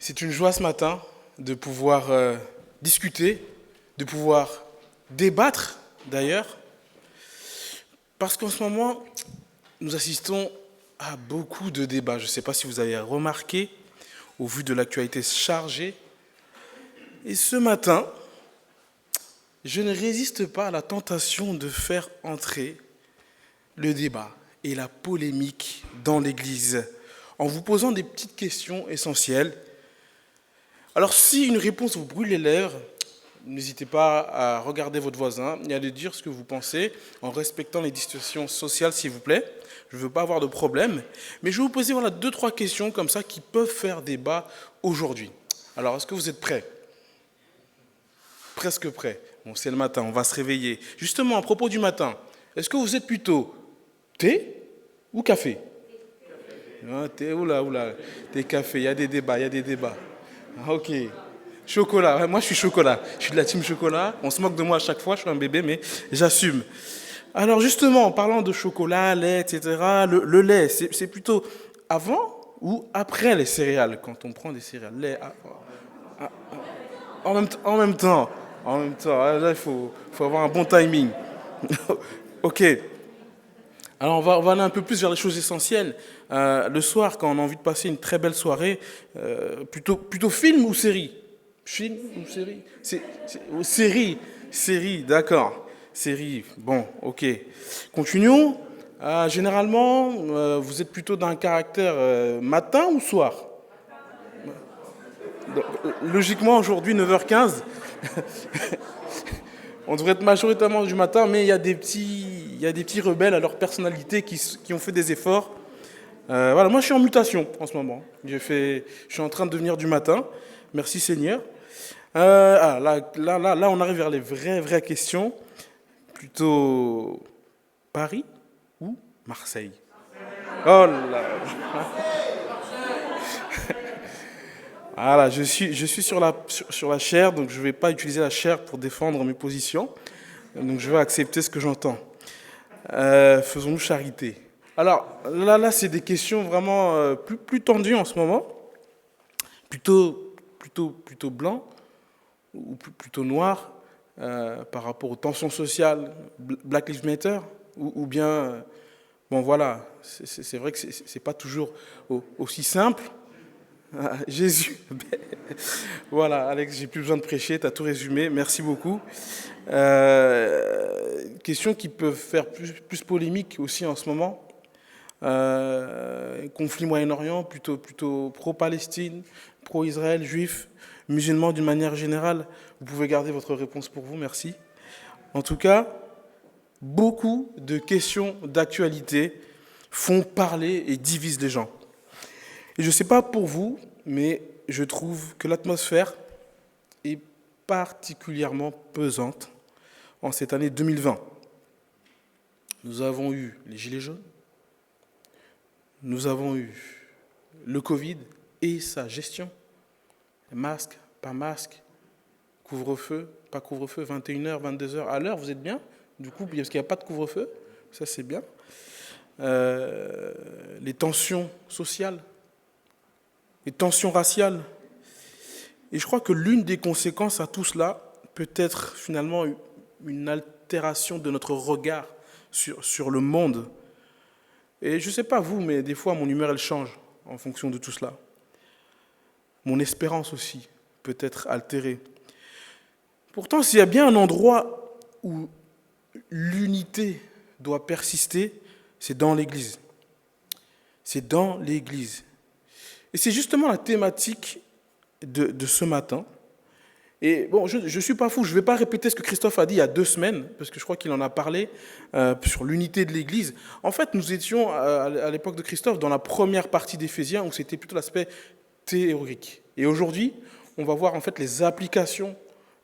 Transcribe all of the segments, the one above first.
C'est une joie ce matin de pouvoir discuter, de pouvoir débattre d'ailleurs, parce qu'en ce moment, nous assistons à beaucoup de débats. Je ne sais pas si vous avez remarqué, au vu de l'actualité chargée. Et ce matin, je ne résiste pas à la tentation de faire entrer le débat et la polémique dans l'Église, en vous posant des petites questions essentielles. Alors si une réponse vous brûle les lèvres, n'hésitez pas à regarder votre voisin et à lui dire ce que vous pensez, en respectant les discussions sociales s'il vous plaît. Je ne veux pas avoir de problème, mais je vais vous poser deux, trois questions comme ça qui peuvent faire débat aujourd'hui. Alors est-ce que vous êtes prêts ? Presque prêts. Bon, c'est le matin, on va se réveiller. Justement, à propos du matin, est-ce que vous êtes plutôt thé ou café ? Thé, oula, thé, café, il y a des débats. Ok. Chocolat, moi je suis chocolat. Je suis de la team chocolat. On se moque de moi à chaque fois, je suis un bébé, mais j'assume. Alors justement, en parlant de chocolat, lait, etc., le lait, c'est plutôt avant ou après les céréales, quand on prend des céréales. Lait, en même temps. Là, il faut avoir un bon timing. Ok. Alors on va aller un peu plus vers les choses essentielles. Le soir, quand on a envie de passer une très belle soirée, plutôt film ou série ? Film ou série ? Série, d'accord. Série, bon, ok. Continuons. Généralement, vous êtes plutôt d'un caractère matin ou soir ? Donc, logiquement, aujourd'hui, 9h15. On devrait être majoritairement du matin, mais il y a des petits rebelles à leur personnalité qui ont fait des efforts. Voilà, moi je suis en mutation en ce moment. Je suis en train de devenir du matin. Merci Seigneur. Là, on arrive vers les vraies questions. Plutôt Paris ou Marseille ? Oh là. Voilà, je suis sur la chair, donc je ne vais pas utiliser la chair pour défendre mes positions. Donc je vais accepter ce que j'entends. Faisons-nous charité. Alors là, c'est des questions vraiment plus tendues en ce moment. Plutôt blanc ou plutôt noir par rapport aux tensions sociales, Black Lives Matter, ou bien, bon voilà, c'est vrai que c'est pas toujours aussi simple. Jésus. Voilà, Alex, j'ai plus besoin de prêcher, tu as tout résumé, merci beaucoup. Questions qui peuvent faire plus polémique aussi en ce moment. Conflit Moyen-Orient, plutôt pro-Palestine, pro-Israël, juif, musulmans d'une manière générale. Vous pouvez garder votre réponse pour vous, merci. En tout cas, beaucoup de questions d'actualité font parler et divisent les gens. Et je ne sais pas pour vous, mais je trouve que l'atmosphère est particulièrement pesante en cette année 2020. Nous avons eu les gilets jaunes, nous avons eu le Covid et sa gestion, masque, pas masque, couvre-feu, pas couvre-feu, 21h, 22h, à l'heure, vous êtes bien ? Du coup, parce qu'il n'y a pas de couvre-feu, ça c'est bien. Les tensions sociales, les tensions raciales. Et je crois que l'une des conséquences à tout cela peut être finalement une altération de notre regard sur le monde. Et je ne sais pas vous, mais des fois mon humeur elle change en fonction de tout cela. Mon espérance aussi peut être altérée. Pourtant, s'il y a bien un endroit où l'unité doit persister, c'est dans l'Église. C'est dans l'Église. Et c'est justement la thématique de ce matin. Et bon, je ne suis pas fou, je ne vais pas répéter ce que Christophe a dit il y a 2 semaines, parce que je crois qu'il en a parlé sur l'unité de l'Église. En fait, nous étions à l'époque de Christophe dans la première partie d'Éphésiens, où c'était plutôt l'aspect théorique. Et aujourd'hui, on va voir en fait les applications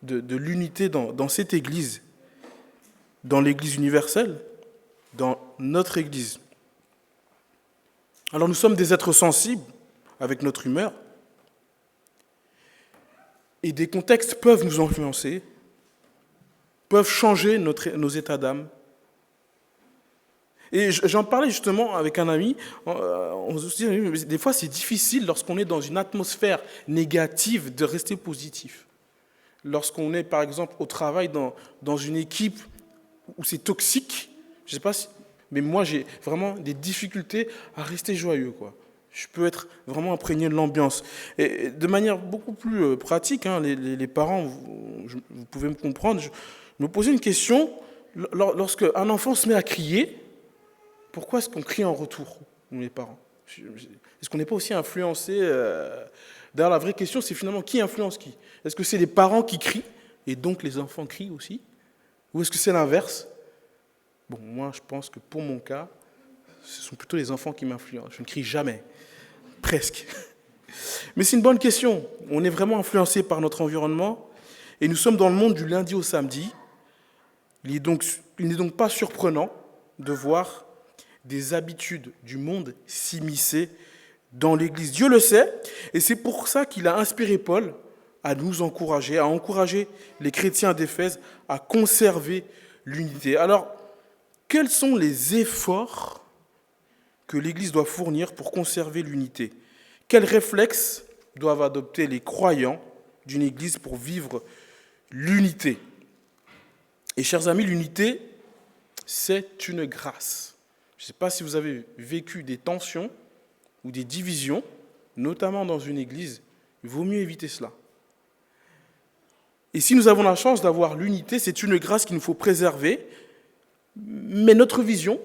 de l'unité dans cette Église, dans l'Église universelle, dans notre Église. Alors nous sommes des êtres sensibles, avec notre humeur, et des contextes peuvent nous influencer, peuvent changer nos états d'âme. Et j'en parlais justement avec un ami, on se dit, mais des fois c'est difficile lorsqu'on est dans une atmosphère négative de rester positif. Lorsqu'on est par exemple au travail dans une équipe où c'est toxique, je ne sais pas si, mais moi j'ai vraiment des difficultés à rester joyeux, quoi. Je peux être vraiment imprégné de l'ambiance. Et de manière beaucoup plus pratique, hein, les parents, vous pouvez me comprendre, je me posais une question, lorsque un enfant se met à crier, pourquoi est-ce qu'on crie en retour, nous les parents? Est-ce qu'on n'est pas aussi influencé D'ailleurs, la vraie question, c'est finalement qui influence qui? Est-ce que c'est les parents qui crient, et donc les enfants crient aussi? Ou est-ce que c'est l'inverse? Bon, moi, je pense que pour mon cas, ce sont plutôt les enfants qui m'influencent. Je ne crie jamais, presque. Mais c'est une bonne question. On est vraiment influencé par notre environnement, et nous sommes dans le monde du lundi au samedi. Il n'est donc pas surprenant de voir des habitudes du monde s'immiscer dans l'Église. Dieu le sait, et c'est pour ça qu'il a inspiré Paul à nous encourager, à encourager les chrétiens d'Éphèse à conserver l'unité. Alors, quels sont les efforts que l'Église doit fournir pour conserver l'unité? Quels réflexes doivent adopter les croyants d'une Église pour vivre l'unité? Et chers amis, l'unité, c'est une grâce. Je ne sais pas si vous avez vécu des tensions ou des divisions, notamment dans une église, il vaut mieux éviter cela. Et si nous avons la chance d'avoir l'unité, c'est une grâce qu'il nous faut préserver, mais notre vision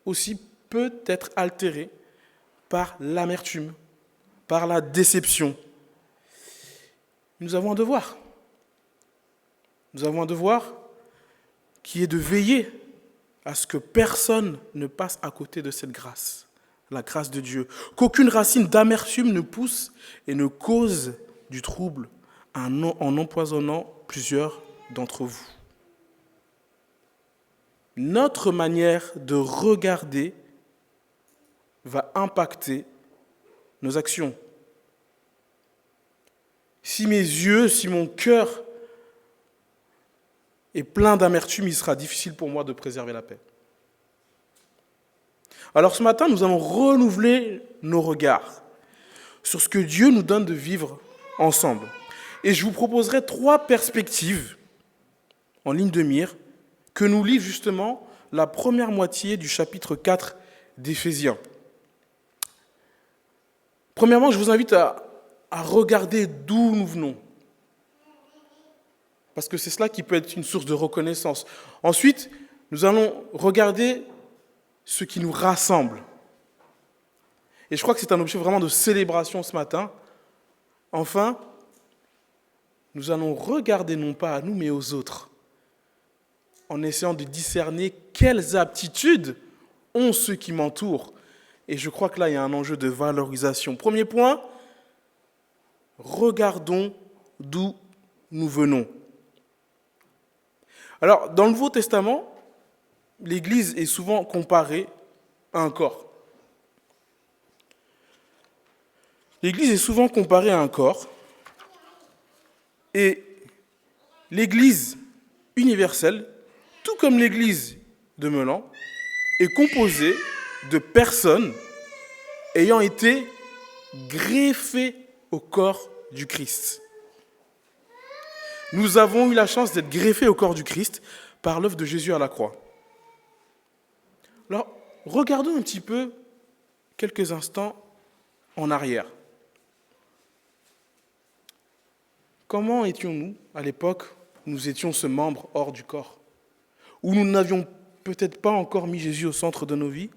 aussi peut être altérée par l'amertume, par la déception. Nous avons un devoir. Nous avons un devoir qui est de veiller à ce que personne ne passe à côté de cette grâce, la grâce de Dieu. Qu'aucune racine d'amertume ne pousse et ne cause du trouble en empoisonnant plusieurs d'entre vous. Notre manière de regarder va impacter nos actions. Si mes yeux, si mon cœur est plein d'amertume, il sera difficile pour moi de préserver la paix. Alors ce matin, nous allons renouveler nos regards sur ce que Dieu nous donne de vivre ensemble. Et je vous proposerai 3 perspectives en ligne de mire que nous livre justement la première moitié du chapitre 4 d'Éphésiens. Premièrement, je vous invite à regarder d'où nous venons. Parce que c'est cela qui peut être une source de reconnaissance. Ensuite, nous allons regarder ce qui nous rassemble. Et je crois que c'est un objet vraiment de célébration ce matin. Enfin, nous allons regarder non pas à nous, mais aux autres, en essayant de discerner quelles aptitudes ont ceux qui m'entourent. Et je crois que là, il y a un enjeu de valorisation. Premier point, regardons d'où nous venons. Alors, dans le Nouveau Testament, l'Église est souvent comparée à un corps. L'Église est souvent comparée à un corps. Et l'Église universelle, tout comme l'Église de Meulan, est composée de personnes ayant été greffées au corps du Christ. Nous avons eu la chance d'être greffés au corps du Christ par l'œuvre de Jésus à la croix. Alors, regardons un petit peu quelques instants en arrière. Comment étions-nous à l'époque où nous étions ce membre hors du corps, où nous n'avions peut-être pas encore mis Jésus au centre de nos vies?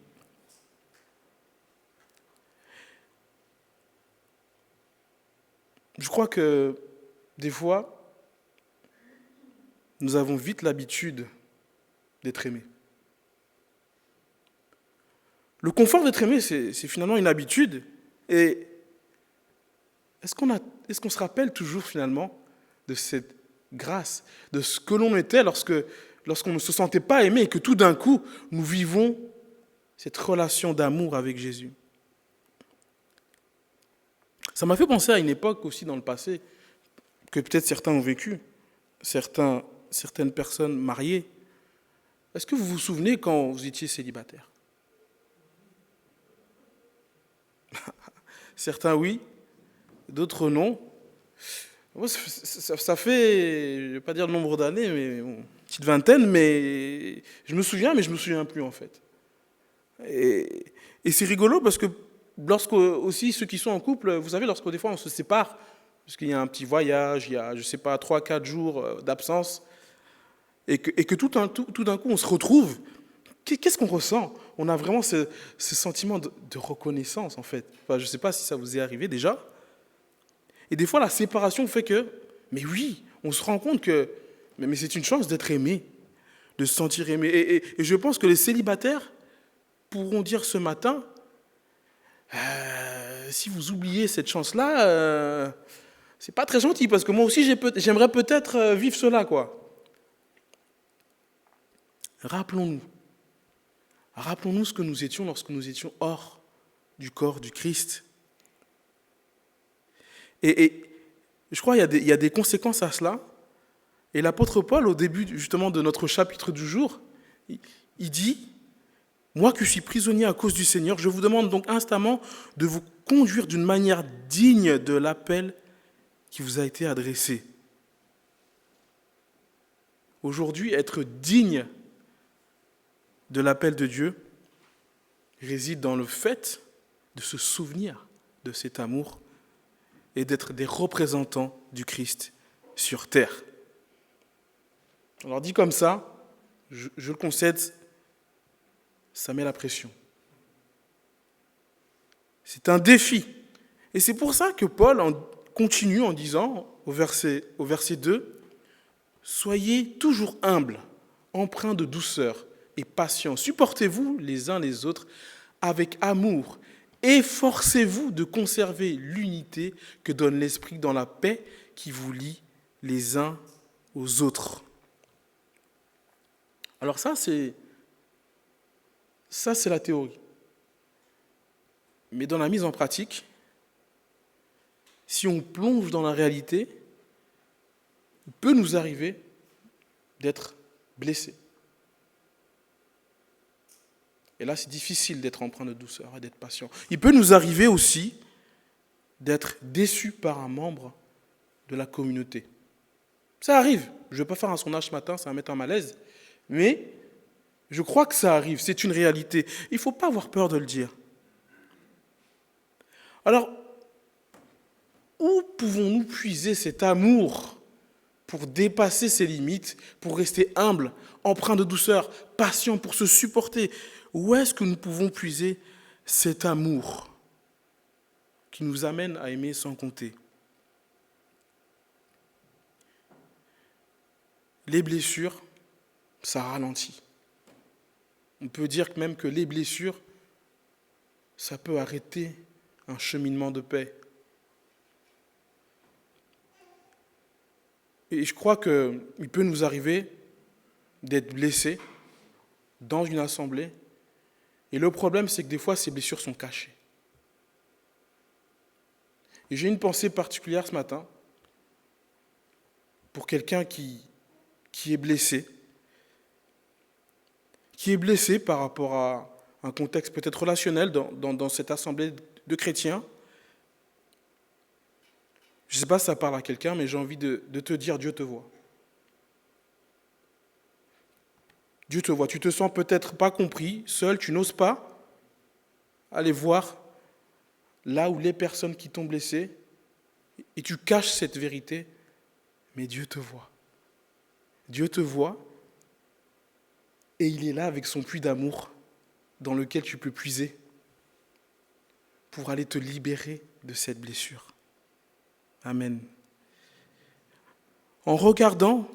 Je crois que des fois, nous avons vite l'habitude d'être aimés. Le confort d'être aimé, c'est finalement une habitude. Et est-ce qu'on se rappelle toujours finalement de cette grâce, de ce que l'on était lorsqu'on ne se sentait pas aimé et que tout d'un coup, nous vivons cette relation d'amour avec Jésus? Ça m'a fait penser à une époque aussi dans le passé que peut-être certains ont vécu, certaines personnes mariées. Est-ce que vous vous souvenez quand vous étiez célibataire? Certains oui, d'autres non. Moi, ça fait, je ne vais pas dire le nombre d'années, mais bon, une petite vingtaine, mais je me souviens, mais je ne me souviens plus en fait. Et, et c'est rigolo parce que lorsque aussi ceux qui sont en couple, vous savez, lorsque des fois on se sépare, parce qu'il y a un petit voyage, il y a, je sais pas, 3, 4 jours d'absence, et que tout d'un coup on se retrouve, qu'est-ce qu'on ressent? On a vraiment ce sentiment de reconnaissance en fait. Enfin, je ne sais pas si ça vous est arrivé déjà. Et des fois la séparation fait que, mais oui, on se rend compte que, mais c'est une chance d'être aimé, de se sentir aimé. Et je pense que les célibataires pourront dire ce matin, si vous oubliez cette chance-là, c'est pas très gentil parce que moi aussi j'aimerais peut-être vivre cela, quoi. Rappelons-nous. Rappelons-nous ce que nous étions lorsque nous étions hors du corps du Christ. Et je crois qu'il y a des conséquences à cela. Et l'apôtre Paul, au début justement de notre chapitre du jour, il dit, moi qui suis prisonnier à cause du Seigneur, je vous demande donc instamment de vous conduire d'une manière digne de l'appel qui vous a été adressé. Aujourd'hui, être digne de l'appel de Dieu réside dans le fait de se souvenir de cet amour et d'être des représentants du Christ sur terre. Alors dit comme ça, je le concède, ça met la pression. C'est un défi. Et c'est pour ça que Paul continue en disant, au verset 2, « Soyez toujours humbles, empreints de douceur et patients. Supportez-vous les uns les autres avec amour. Efforcez-vous de conserver l'unité que donne l'Esprit dans la paix qui vous lie les uns aux autres. » Alors ça, c'est la théorie. Mais dans la mise en pratique, si on plonge dans la réalité, il peut nous arriver d'être blessés. Et là, c'est difficile d'être empreint de douceur et d'être patient. Il peut nous arriver aussi d'être déçus par un membre de la communauté. Ça arrive. Je ne vais pas faire un sondage ce matin, ça va mettre un malaise. Mais je crois que ça arrive, c'est une réalité. Il ne faut pas avoir peur de le dire. Alors, où pouvons-nous puiser cet amour pour dépasser ses limites, pour rester humble, empreint de douceur, patient, pour se supporter? Où est-ce que nous pouvons puiser cet amour qui nous amène à aimer sans compter? Les blessures, ça ralentit. On peut dire même que les blessures, ça peut arrêter un cheminement de paix. Et je crois qu'il peut nous arriver d'être blessés dans une assemblée. Et le problème, c'est que des fois, ces blessures sont cachées. Et j'ai une pensée particulière ce matin pour quelqu'un qui est blessé par rapport à un contexte peut-être relationnel dans cette assemblée de chrétiens. Je ne sais pas si ça parle à quelqu'un, mais j'ai envie de te dire, Dieu te voit. Dieu te voit. Tu te sens peut-être pas compris, seul, tu n'oses pas aller voir là où les personnes qui t'ont blessé, et tu caches cette vérité, mais Dieu te voit. Dieu te voit, et il est là avec son puits d'amour dans lequel tu peux puiser pour aller te libérer de cette blessure. Amen. En regardant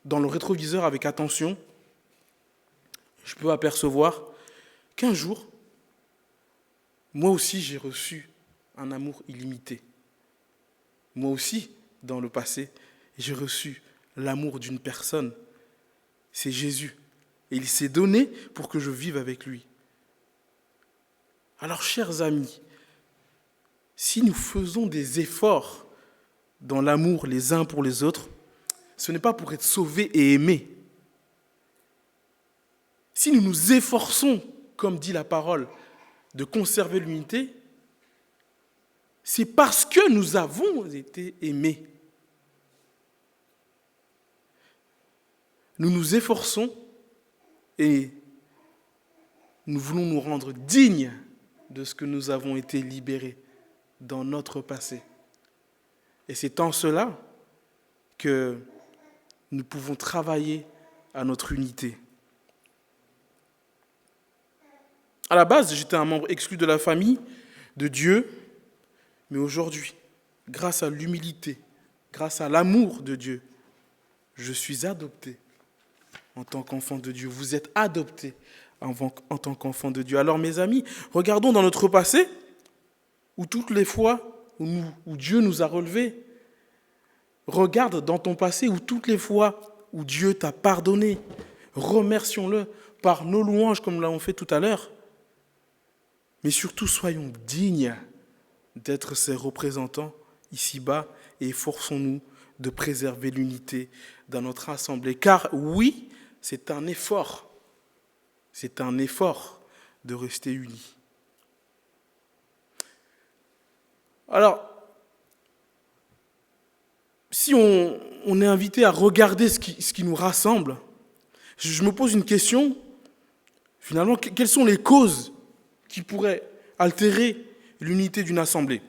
dans le rétroviseur avec attention, je peux apercevoir qu'un jour, moi aussi j'ai reçu un amour illimité. Moi aussi, dans le passé, j'ai reçu l'amour d'une personne. C'est Jésus. Et il s'est donné pour que je vive avec lui. Alors, chers amis, si nous faisons des efforts dans l'amour les uns pour les autres, ce n'est pas pour être sauvés et aimés. Si nous nous efforçons, comme dit la parole, de conserver l'unité, c'est parce que nous avons été aimés. Nous nous efforçons et nous voulons nous rendre dignes de ce que nous avons été libérés dans notre passé. Et c'est en cela que nous pouvons travailler à notre unité. À la base, j'étais un membre exclu de la famille de Dieu, mais aujourd'hui, grâce à l'humilité, grâce à l'amour de Dieu, je suis adopté en tant qu'enfant de Dieu. Vous êtes adoptés en tant qu'enfant de Dieu. Alors mes amis, regardons dans notre passé, où toutes les fois où Dieu nous a relevés. Regarde dans ton passé où toutes les fois où Dieu t'a pardonné. Remercions-le par nos louanges comme nous l'avons fait tout à l'heure. Mais surtout, soyons dignes d'être ses représentants ici-bas et efforçons-nous de préserver l'unité dans notre assemblée. Car oui, c'est un effort. C'est un effort de rester unis. Alors, si on est invité à regarder ce qui nous rassemble, je me pose une question. Finalement, quelles sont les causes qui pourraient altérer l'unité d'une assemblée?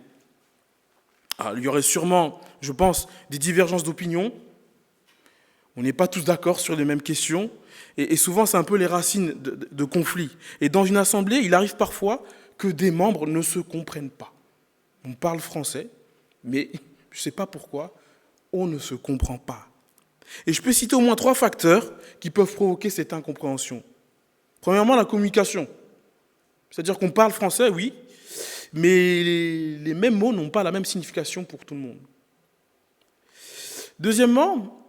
Alors, il y aurait sûrement, je pense, des divergences d'opinion. On n'est pas tous d'accord sur les mêmes questions. Et souvent, c'est un peu les racines de conflits. Et dans une assemblée, il arrive parfois que des membres ne se comprennent pas. On parle français, mais je ne sais pas pourquoi, on ne se comprend pas. Et je peux citer au moins 3 facteurs qui peuvent provoquer cette incompréhension. Premièrement, la communication. C'est-à-dire qu'on parle français, oui, mais les mêmes mots n'ont pas la même signification pour tout le monde. Deuxièmement,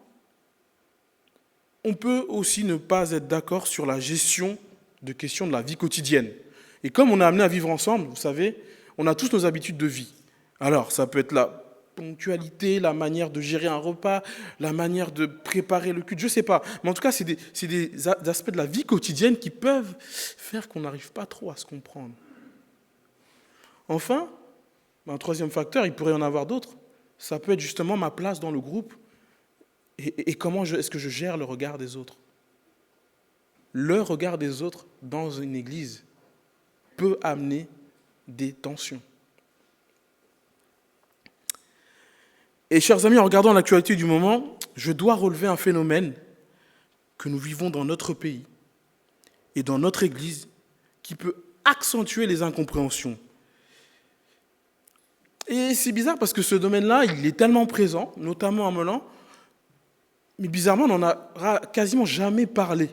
on peut aussi ne pas être d'accord sur la gestion de questions de la vie quotidienne. Et comme on est amené à vivre ensemble, vous savez, on a tous nos habitudes de vie. Alors, ça peut être la ponctualité, la manière de gérer un repas, la manière de préparer le culte, je ne sais pas. Mais en tout cas, c'est des aspects de la vie quotidienne qui peuvent faire qu'on n'arrive pas trop à se comprendre. Enfin, un troisième facteur, il pourrait y en avoir d'autres, ça peut être justement ma place dans le groupe et comment est-ce que je gère le regard des autres. Le regard des autres dans une église peut amener des tensions. Et chers amis, en regardant l'actualité du moment, je dois relever un phénomène que nous vivons dans notre pays et dans notre Église qui peut accentuer les incompréhensions. Et c'est bizarre parce que ce domaine-là, il est tellement présent, notamment à Melan, mais bizarrement, on n'en a quasiment jamais parlé.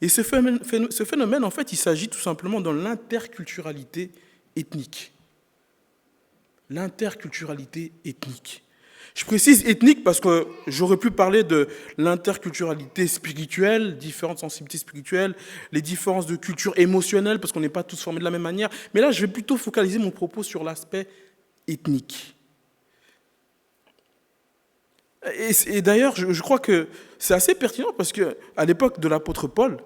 Et ce phénomène, en fait, il s'agit tout simplement de l'interculturalité ethnique. L'interculturalité ethnique. Je précise ethnique parce que j'aurais pu parler de l'interculturalité spirituelle, différentes sensibilités spirituelles, les différences de culture émotionnelle, parce qu'on n'est pas tous formés de la même manière. Mais là, je vais plutôt focaliser mon propos sur l'aspect ethnique. Et d'ailleurs, je crois que c'est assez pertinent parce qu'à l'époque de l'apôtre Paul,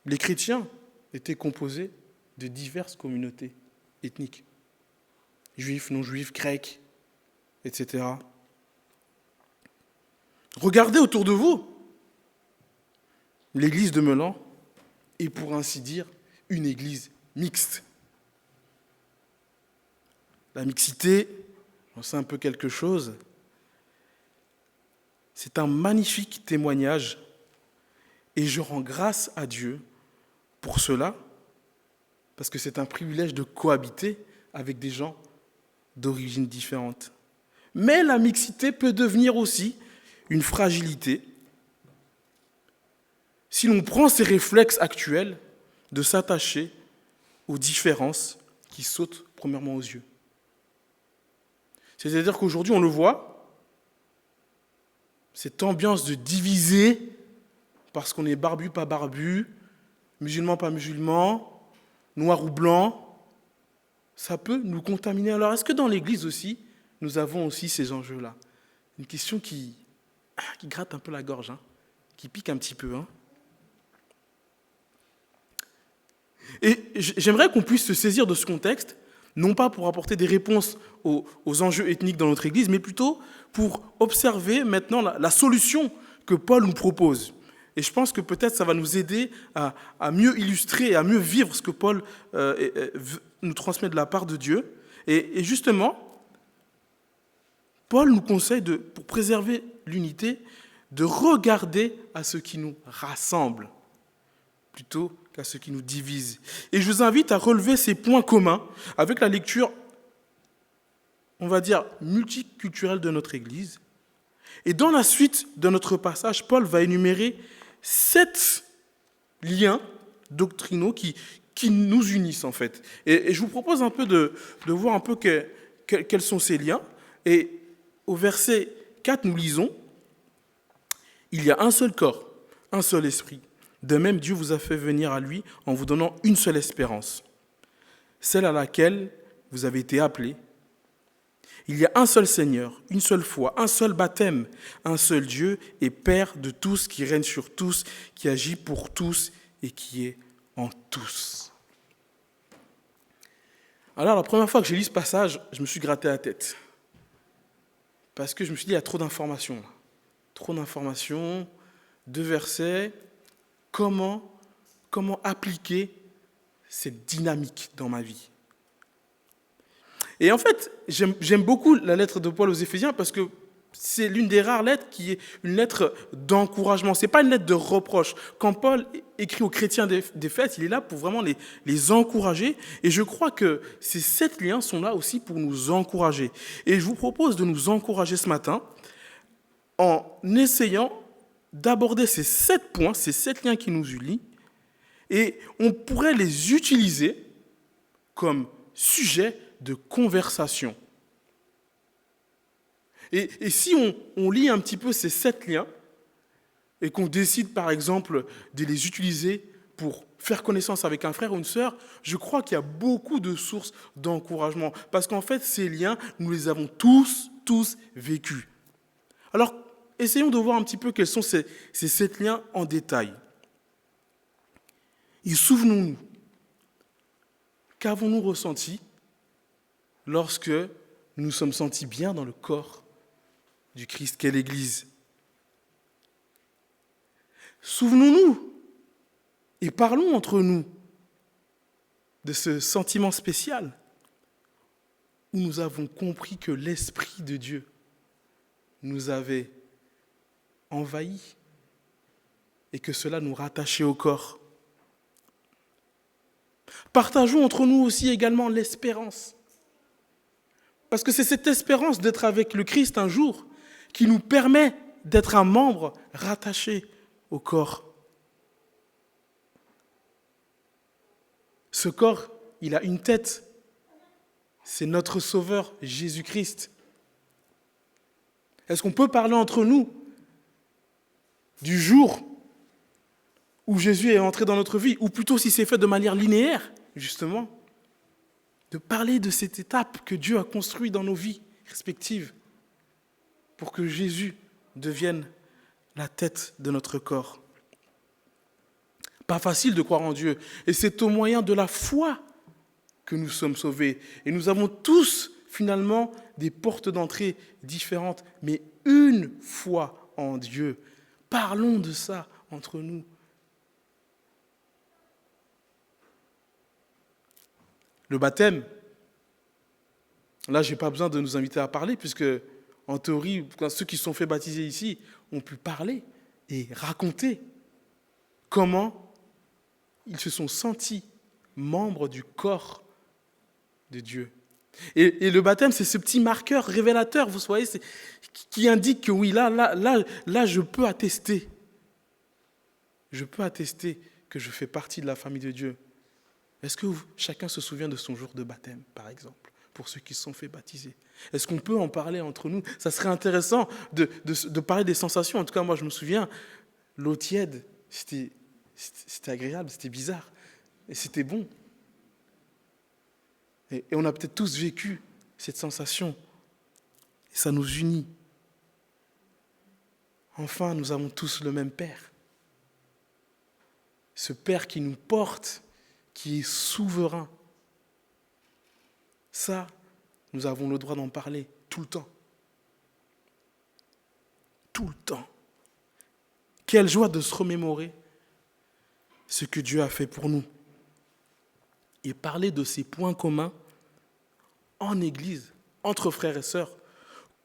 les chrétiens étaient composés de diverses communautés ethniques. Juifs, non-juifs, grecs, etc. Regardez autour de vous. L'église de Melan est, pour ainsi dire, une église mixte. La mixité, j'en sais un peu quelque chose, c'est un magnifique témoignage et je rends grâce à Dieu pour cela, parce que c'est un privilège de cohabiter avec des gens d'origines différentes. Mais la mixité peut devenir aussi une fragilité si l'on prend ces réflexes actuels de s'attacher aux différences qui sautent premièrement aux yeux. C'est-à-dire qu'aujourd'hui, on le voit, cette ambiance de diviser parce qu'on est barbu, pas barbu, musulman, pas musulman, noir ou blanc, ça peut nous contaminer. Alors, est-ce que dans l'Église aussi, nous avons aussi ces enjeux-là? Une question qui gratte un peu la gorge, qui pique un petit peu. Et j'aimerais qu'on puisse se saisir de ce contexte non pas pour apporter des réponses aux enjeux ethniques dans notre Église, mais plutôt pour observer maintenant la solution que Paul nous propose. Et je pense que peut-être ça va nous aider à mieux illustrer et à mieux vivre ce que Paul nous transmet de la part de Dieu. Et justement, Paul nous conseille, pour préserver l'unité, de regarder à ce qui nous rassemble plutôt qu'à ce qui nous divise. Et je vous invite à relever ces points communs avec la lecture, on va dire, multiculturelle de notre Église. Et dans la suite de notre passage, Paul va énumérer 7 liens doctrinaux qui nous unissent en fait. Et je vous propose un peu de voir un peu quels sont ces liens. Et au verset 4, nous lisons « Il y a un seul corps, un seul esprit. De même, Dieu vous a fait venir à lui en vous donnant une seule espérance, celle à laquelle vous avez été appelés. Il y a un seul Seigneur, une seule foi, un seul baptême, un seul Dieu et Père de tous, qui règne sur tous, qui agit pour tous et qui est en tous. » Alors, la première fois que j'ai lu ce passage, je me suis gratté la tête. Parce que je me suis dit, il y a trop d'informations. Trop d'informations, 2 versets. Comment appliquer cette dynamique dans ma vie? Et en fait, j'aime beaucoup la lettre de Paul aux Éphésiens parce que c'est l'une des rares lettres qui est une lettre d'encouragement. Ce n'est pas une lettre de reproche. Quand Paul écrit aux chrétiens d'Éphèse, il est là pour vraiment les encourager. Et je crois que ces 7 liens sont là aussi pour nous encourager. Et je vous propose de nous encourager ce matin en essayant d'aborder ces 7 points, ces 7 liens qui nous unissent. Et on pourrait les utiliser comme sujet de conversation. Et si on lit un petit peu ces 7 liens et qu'on décide par exemple de les utiliser pour faire connaissance avec un frère ou une sœur, je crois qu'il y a beaucoup de sources d'encouragement. Parce qu'en fait, ces liens, nous les avons tous vécus. Alors, essayons de voir un petit peu quels sont ces 7 liens en détail. Et souvenons-nous, qu'avons-nous ressenti lorsque nous nous sommes sentis bien dans le corps du Christ qu'est l'Église? Souvenons-nous et parlons entre nous de ce sentiment spécial où nous avons compris que l'Esprit de Dieu nous avait envahis et que cela nous rattachait au corps. Partageons entre nous aussi également l'espérance. Parce que c'est cette espérance d'être avec le Christ un jour qui nous permet d'être un membre rattaché au corps. Ce corps, il a une tête. C'est notre Sauveur, Jésus-Christ. Est-ce qu'on peut parler entre nous du jour où Jésus est entré dans notre vie, ou plutôt si c'est fait de manière linéaire, justement, de parler de cette étape que Dieu a construite dans nos vies respectives pour que Jésus devienne la tête de notre corps. Pas facile de croire en Dieu, et c'est au moyen de la foi que nous sommes sauvés. Et nous avons tous, finalement, des portes d'entrée différentes, mais une foi en Dieu. Parlons de ça entre nous. Le baptême, là, je n'ai pas besoin de nous inviter à parler, puisque, en théorie, ceux qui se sont fait baptiser ici ont pu parler et raconter comment ils se sont sentis membres du corps de Dieu. Et le baptême, c'est ce petit marqueur révélateur, vous voyez, qui indique que oui, là, je peux attester. Je peux attester que je fais partie de la famille de Dieu. Est-ce que chacun se souvient de son jour de baptême, par exemple, pour ceux qui se sont fait baptiser? Est-ce qu'on peut en parler entre nous? Ça serait intéressant de parler des sensations. En tout cas, moi, je me souviens, l'eau tiède, c'était agréable, c'était bizarre, et c'était bon. Et on a peut-être tous vécu cette sensation, et ça nous unit. Enfin, nous avons tous le même Père. Ce Père qui nous porte, qui est souverain. Ça, nous avons le droit d'en parler tout le temps. Tout le temps. Quelle joie de se remémorer ce que Dieu a fait pour nous. Et parler de ces points communs en Église, entre frères et sœurs,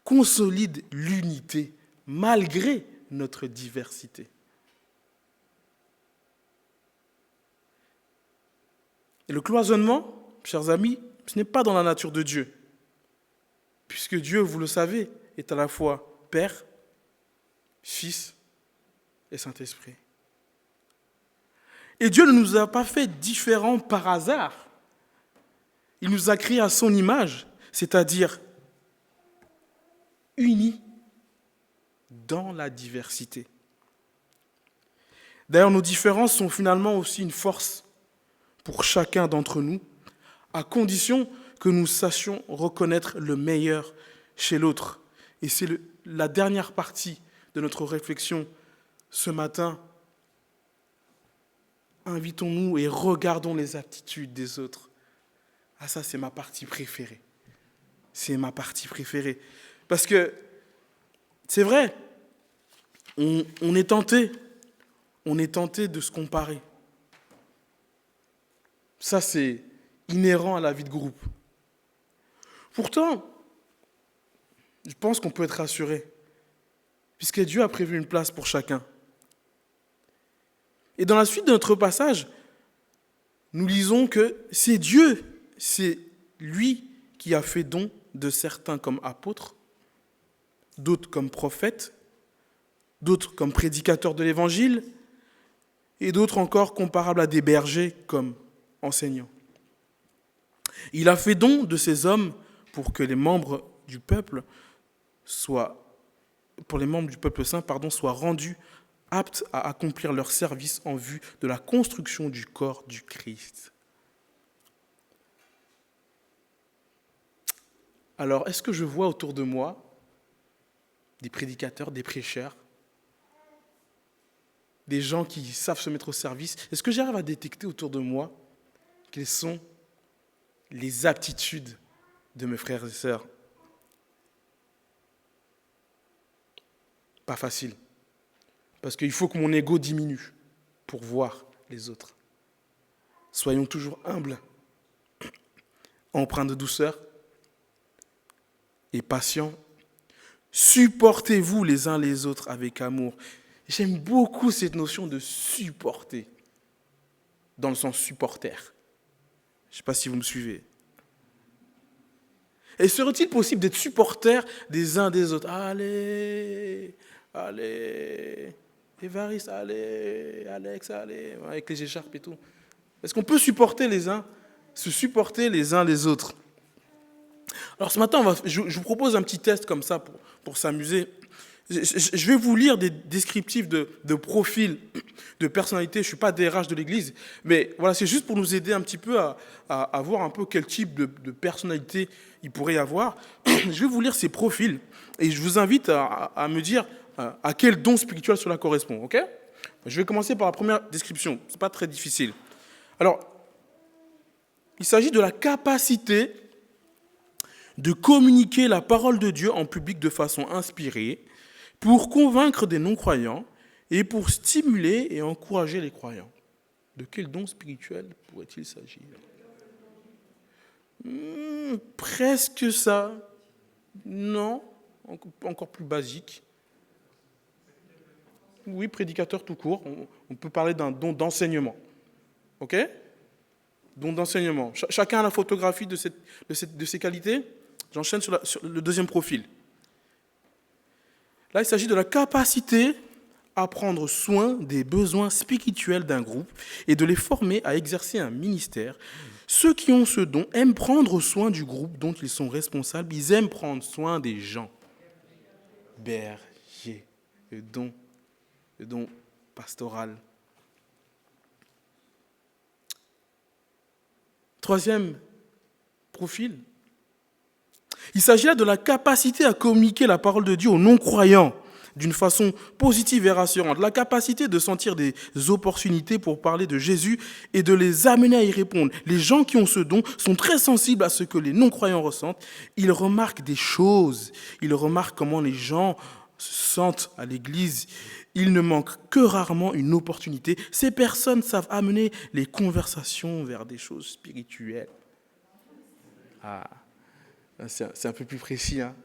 consolide l'unité malgré notre diversité. Et le cloisonnement, chers amis, ce n'est pas dans la nature de Dieu. Puisque Dieu, vous le savez, est à la fois Père, Fils et Saint-Esprit. Et Dieu ne nous a pas fait différents par hasard. Il nous a créés à son image, c'est-à-dire unis dans la diversité. D'ailleurs, nos différences sont finalement aussi une force pour chacun d'entre nous, à condition que nous sachions reconnaître le meilleur chez l'autre. Et c'est la dernière partie de notre réflexion ce matin. Invitons-nous et regardons les aptitudes des autres. Ah, ça, c'est ma partie préférée. C'est ma partie préférée. Parce que, c'est vrai, on est tenté de se comparer. Ça, c'est inhérent à la vie de groupe. Pourtant, je pense qu'on peut être rassuré, puisque Dieu a prévu une place pour chacun. Et dans la suite de notre passage, nous lisons que c'est Dieu, c'est lui qui a fait don de certains comme apôtres, d'autres comme prophètes, d'autres comme prédicateurs de l'Évangile, et d'autres encore comparables à des bergers comme enseignants. Il a fait don de ces hommes pour que les membres du peuple saint, soient rendus aptes à accomplir leur service en vue de la construction du corps du Christ. Alors, est-ce que je vois autour de moi des prédicateurs, des prêcheurs, des gens qui savent se mettre au service? Est-ce que j'arrive à détecter autour de moi quelles sont les aptitudes de mes frères et sœurs? Pas facile. Parce qu'il faut que mon ego diminue pour voir les autres. Soyons toujours humbles, empreints de douceur et patients. Supportez-vous les uns les autres avec amour. J'aime beaucoup cette notion de supporter, dans le sens supporter. Je ne sais pas si vous me suivez. Et serait-il possible d'être supporter des uns des autres? Allez, Évariste, allez, Alex, allez, avec les écharpes et tout. Est-ce qu'on peut se supporter les uns les autres? Alors ce matin, je vous propose un petit test comme ça pour s'amuser. Je vais vous lire des descriptifs de profils, de personnalités. Je ne suis pas DRH de l'Église, mais voilà, c'est juste pour nous aider un petit peu à voir un peu quel type de personnalité il pourrait y avoir. Je vais vous lire ces profils et je vous invite à me dire à quel don spirituel cela correspond. Ok ? Je vais commencer par la première description. Ce n'est pas très difficile. Alors, il s'agit de la capacité de communiquer la parole de Dieu en public de façon inspirée, pour convaincre des non-croyants et pour stimuler et encourager les croyants. De quel don spirituel pourrait-il s'agir? Presque ça. Non, encore plus basique. Oui, prédicateur tout court. On peut parler d'un don d'enseignement. Ok? Don d'enseignement. Chacun a la photographie de ces qualités. J'enchaîne sur le deuxième profil. Là, il s'agit de la capacité à prendre soin des besoins spirituels d'un groupe et de les former à exercer un ministère. Ceux qui ont ce don aiment prendre soin du groupe dont ils sont responsables. Ils aiment prendre soin des gens. Berger, le don pastoral. Troisième profil. Il s'agit là de la capacité à communiquer la parole de Dieu aux non-croyants d'une façon positive et rassurante, la capacité de sentir des opportunités pour parler de Jésus et de les amener à y répondre. Les gens qui ont ce don sont très sensibles à ce que les non-croyants ressentent. Ils remarquent des choses, ils remarquent comment les gens se sentent à l'église. Il ne manque que rarement une opportunité. Ces personnes savent amener les conversations vers des choses spirituelles. Ah, c'est un peu plus précis, hein,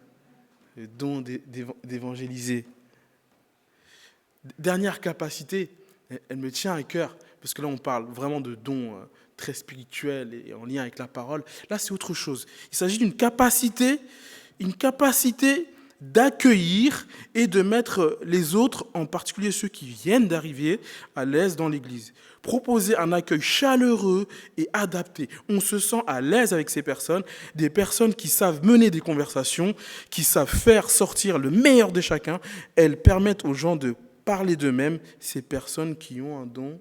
le don d'évangéliser. Dernière capacité, elle me tient à cœur, parce que là on parle vraiment de dons très spirituels et en lien avec la parole. Là c'est autre chose. Il s'agit d'une capacité d'accueillir et de mettre les autres, en particulier ceux qui viennent d'arriver, à l'aise dans l'Église. Proposer un accueil chaleureux et adapté. On se sent à l'aise avec ces personnes, des personnes qui savent mener des conversations, qui savent faire sortir le meilleur de chacun. Elles permettent aux gens de parler d'eux-mêmes, ces personnes qui ont un don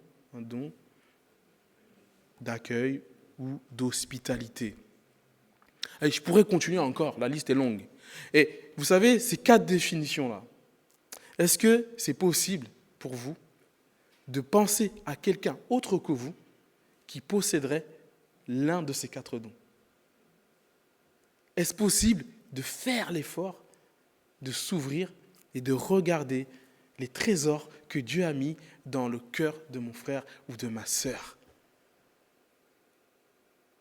d'accueil ou d'hospitalité. Allez, je pourrais continuer encore, la liste est longue. Et vous savez, ces 4 définitions-là, est-ce que c'est possible pour vous de penser à quelqu'un autre que vous qui posséderait l'un de ces 4 dons? Est-ce possible de faire l'effort de s'ouvrir et de regarder les trésors que Dieu a mis dans le cœur de mon frère ou de ma sœur?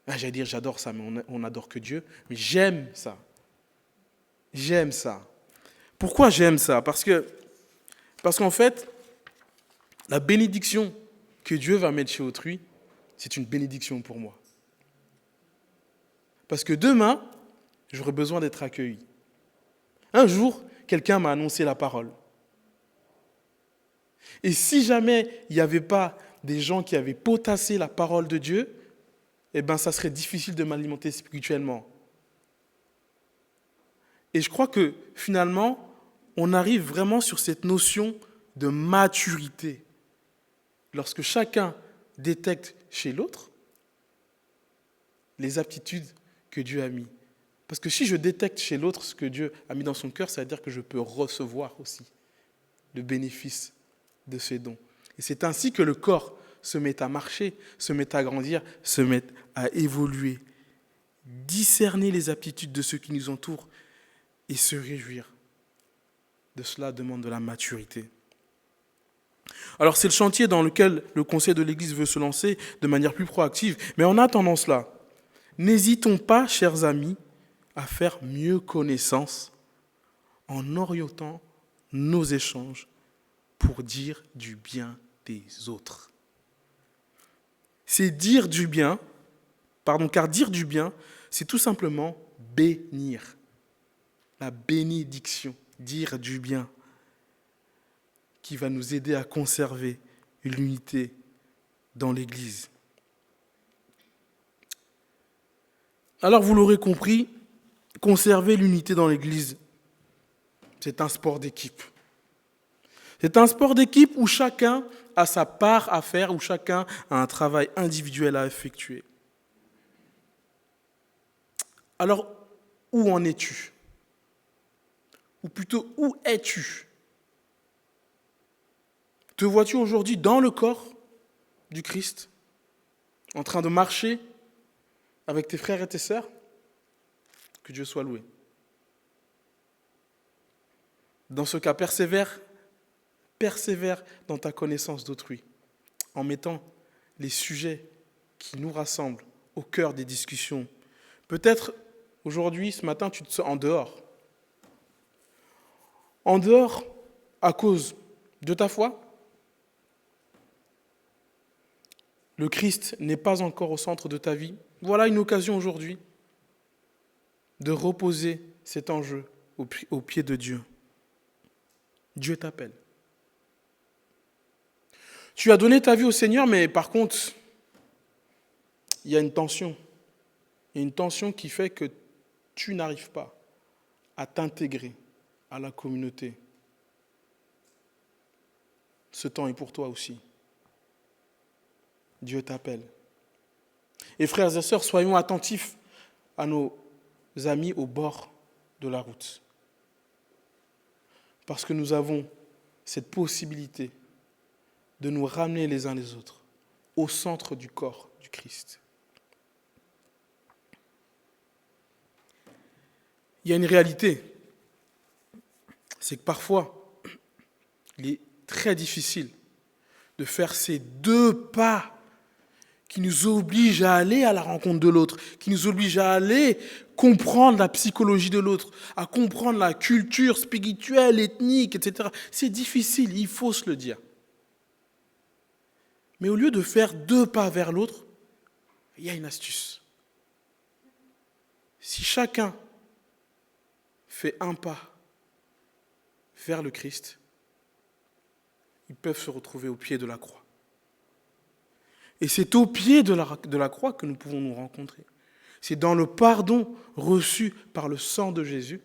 J'allais dire, j'adore ça, mais on n'adore que Dieu, mais j'aime ça. J'aime ça. Pourquoi j'aime ça? Parce qu'en fait, la bénédiction que Dieu va mettre chez autrui, c'est une bénédiction pour moi. Parce que demain, j'aurai besoin d'être accueilli. Un jour, quelqu'un m'a annoncé la parole. Et si jamais il n'y avait pas des gens qui avaient potassé la parole de Dieu, eh bien, ça serait difficile de m'alimenter spirituellement. Et je crois que finalement, on arrive vraiment sur cette notion de maturité. Lorsque chacun détecte chez l'autre les aptitudes que Dieu a mis. Parce que si je détecte chez l'autre ce que Dieu a mis dans son cœur, ça veut dire que je peux recevoir aussi le bénéfice de ces dons. Et c'est ainsi que le corps se met à marcher, se met à grandir, se met à évoluer. Discerner les aptitudes de ceux qui nous entourent et se réjouir de cela demande de la maturité. Alors c'est le chantier dans lequel le conseil de l'Église veut se lancer de manière plus proactive. Mais en attendant cela, n'hésitons pas, chers amis, à faire mieux connaissance en orientant nos échanges pour dire du bien des autres. C'est dire du bien, car dire du bien, c'est tout simplement bénir. La bénédiction, dire du bien, qui va nous aider à conserver l'unité dans l'Église. Alors vous l'aurez compris, conserver l'unité dans l'Église, c'est un sport d'équipe. C'est un sport d'équipe où chacun a sa part à faire, où chacun a un travail individuel à effectuer. Alors, où en es-tu? Ou plutôt, où es-tu? Te vois-tu aujourd'hui dans le corps du Christ, en train de marcher avec tes frères et tes sœurs? Que Dieu soit loué. Dans ce cas, persévère dans ta connaissance d'autrui, en mettant les sujets qui nous rassemblent au cœur des discussions. Peut-être aujourd'hui, ce matin, tu te sens en dehors. En dehors à cause de ta foi. Le Christ n'est pas encore au centre de ta vie. Voilà une occasion aujourd'hui de reposer cet enjeu au pied de Dieu. Dieu t'appelle. Tu as donné ta vie au Seigneur, mais par contre, il y a une tension. Il y a une tension qui fait que tu n'arrives pas à t'intégrer à la communauté. Ce temps est pour toi aussi. Dieu t'appelle. Et frères et sœurs, soyons attentifs à nos amis au bord de la route. Parce que nous avons cette possibilité de nous ramener les uns les autres au centre du corps du Christ. Il y a une réalité, c'est que parfois, il est très difficile de faire ces 2 pas qui nous obligent à aller à la rencontre de l'autre, qui nous obligent à aller comprendre la psychologie de l'autre, à comprendre la culture spirituelle, ethnique, etc. C'est difficile, il faut se le dire. Mais au lieu de faire 2 pas vers l'autre, il y a une astuce. Si chacun fait 1 pas vers le Christ, ils peuvent se retrouver au pied de la croix. Et c'est au pied de la croix que nous pouvons nous rencontrer. C'est dans le pardon reçu par le sang de Jésus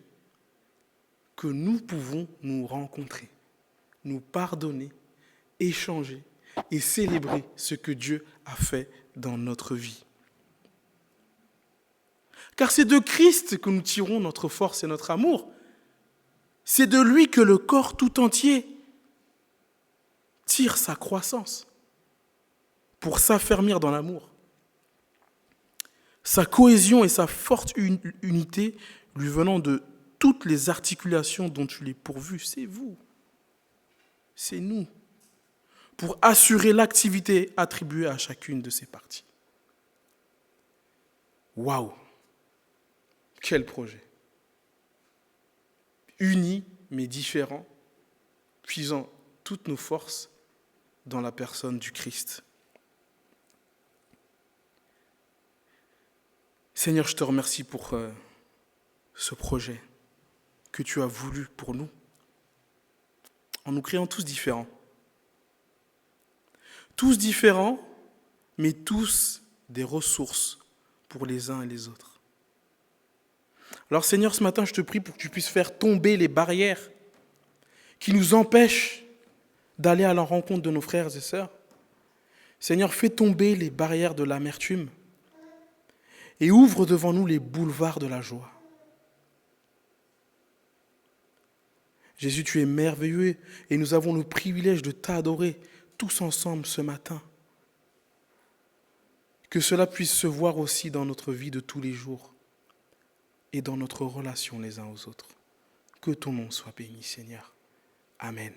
que nous pouvons nous rencontrer, nous pardonner, échanger et célébrer ce que Dieu a fait dans notre vie. Car c'est de Christ que nous tirons notre force et notre amour. C'est de lui que le corps tout entier tire sa croissance pour s'affermir dans l'amour. Sa cohésion et sa forte unité lui venant de toutes les articulations dont il est pourvu, c'est vous, c'est nous, pour assurer l'activité attribuée à chacune de ces parties. Waouh! Quel projet! Unis mais différents, puisant toutes nos forces dans la personne du Christ. Seigneur, je te remercie pour ce projet que tu as voulu pour nous, en nous créant tous différents. Tous différents, mais tous des ressources pour les uns et les autres. Alors Seigneur, ce matin, je te prie pour que tu puisses faire tomber les barrières qui nous empêchent d'aller à la rencontre de nos frères et sœurs. Seigneur, fais tomber les barrières de l'amertume et ouvre devant nous les boulevards de la joie. Jésus, tu es merveilleux et nous avons le privilège de t'adorer tous ensemble ce matin. Que cela puisse se voir aussi dans notre vie de tous les jours et dans notre relation les uns aux autres. Que ton nom soit béni, Seigneur. Amen.